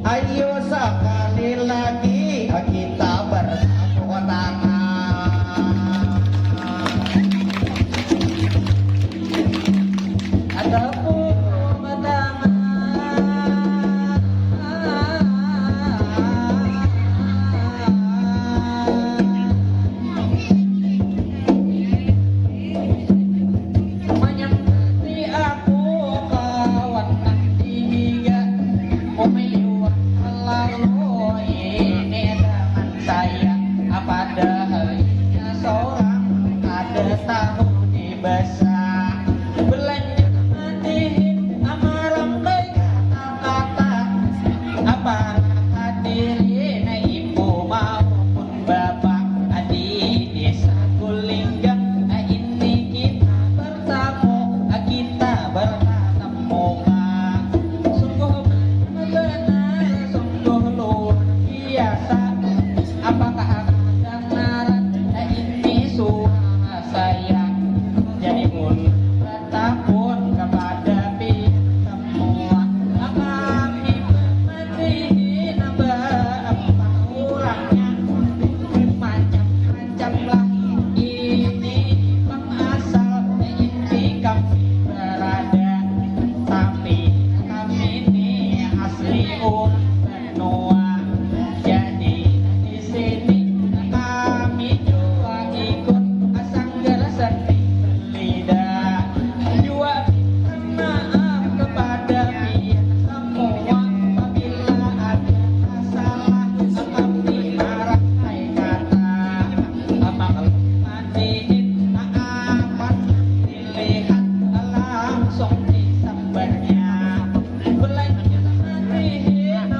Ayo sekali lagi kita bersatu tangan. Tepuk tangan. Menyemangati aku kawan nanti hingga pemiluan selalu ini dengan saya. Padahal ia seorang ada tahu di besar belanja matiin amaram baik kata-kata apa hadirin ibu maupun bapak di desa Kulingga. Ini kita bertemu sungguh benar sungguh luar biasa. Apakah kebenaran ini suara saya? Jadi pun bertakun kepada semua. Kami mati nambah kurangnya macam-macamlah ini pengasal ini kami berada, tapi kami ini asli benua. Jadi di sini kami juga ikut sanggar seni lidah. Juga maaf kepada semua apabila ada salah kami marah kata bakal matiin apa dilihat langsung disambarnya. Belanja matiin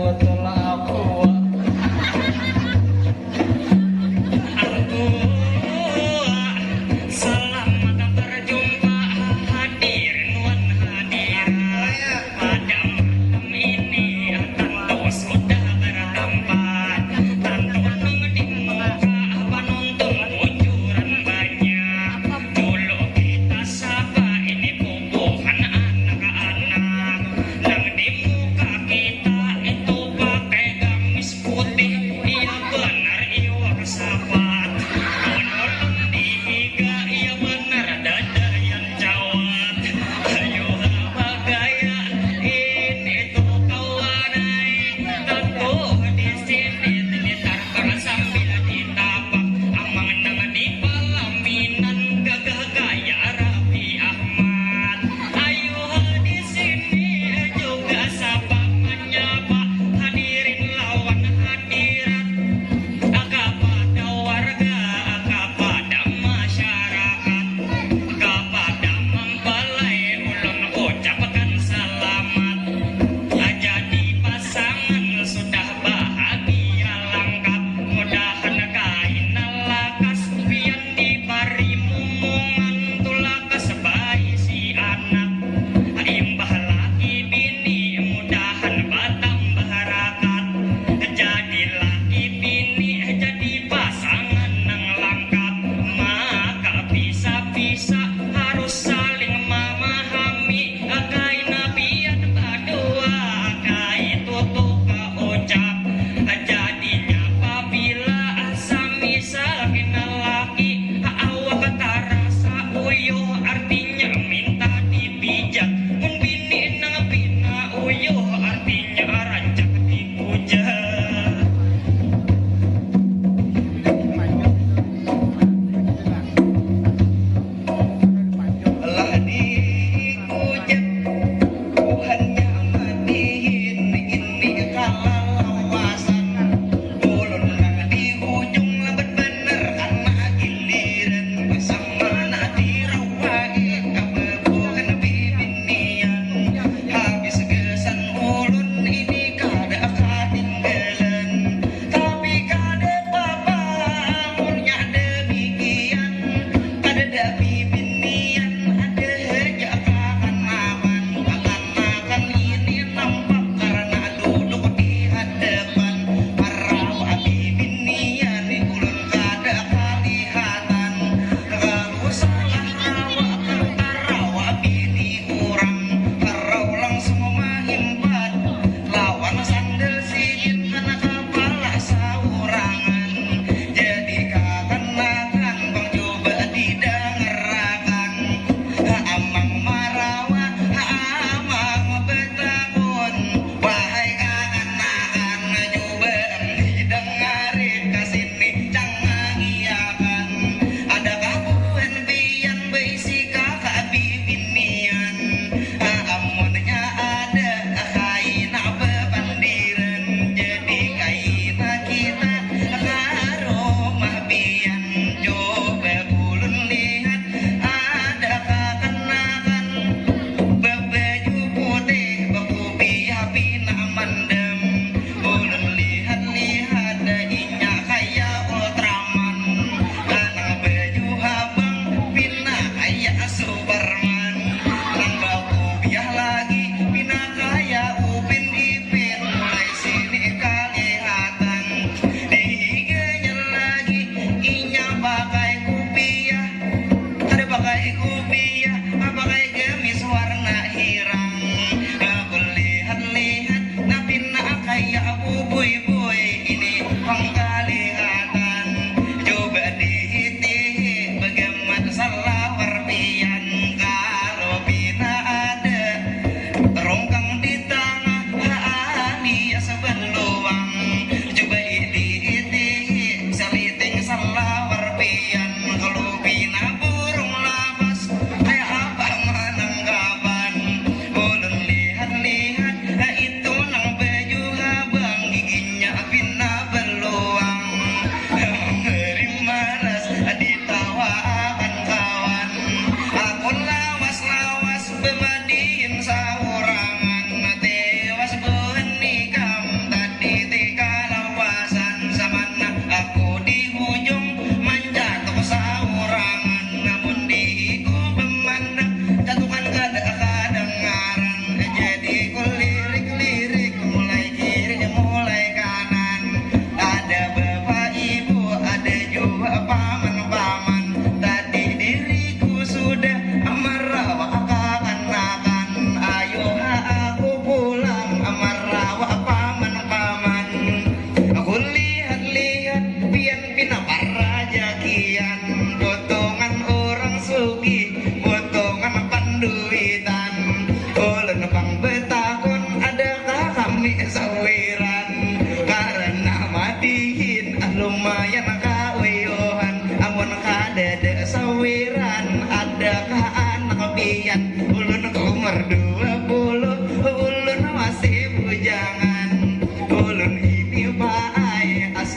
betul aku. Selamat berjumpa hadirin wan hadirat pada malam ini. Tentu sudah bertempat, tentu di muka penonton kucuran banyak. Dulu kita sapa ini pupuhan anak-anak, yang di muka kita itu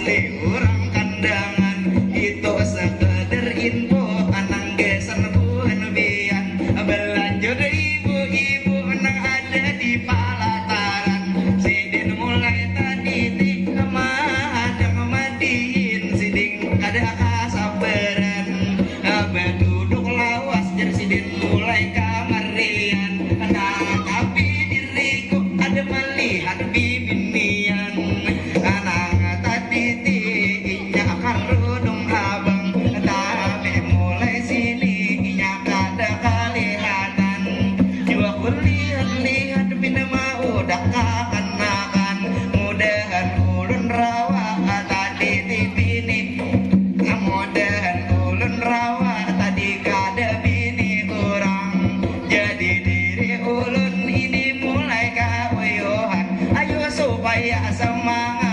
asli orang kandangan itu sekedar info anang geser buhan bian belanjut ibu-ibu nang ada di palataran sidin mulai tadi ti ada memadiin siding ada kasabaran duduk lawas jar sidin mulai kamarian nah tapi diriku ada melihat bibinian anak tadi tinya karudung abang tapi mulai sini inya kada kelihatan jua kulihat-lihat bina mau dak kanakan mudahan ulun rawa tadi tibini mudahan ulun rawa tadi kada bini kurang jadi diri ulun ini mulai kaweyohan ayo supaya semangat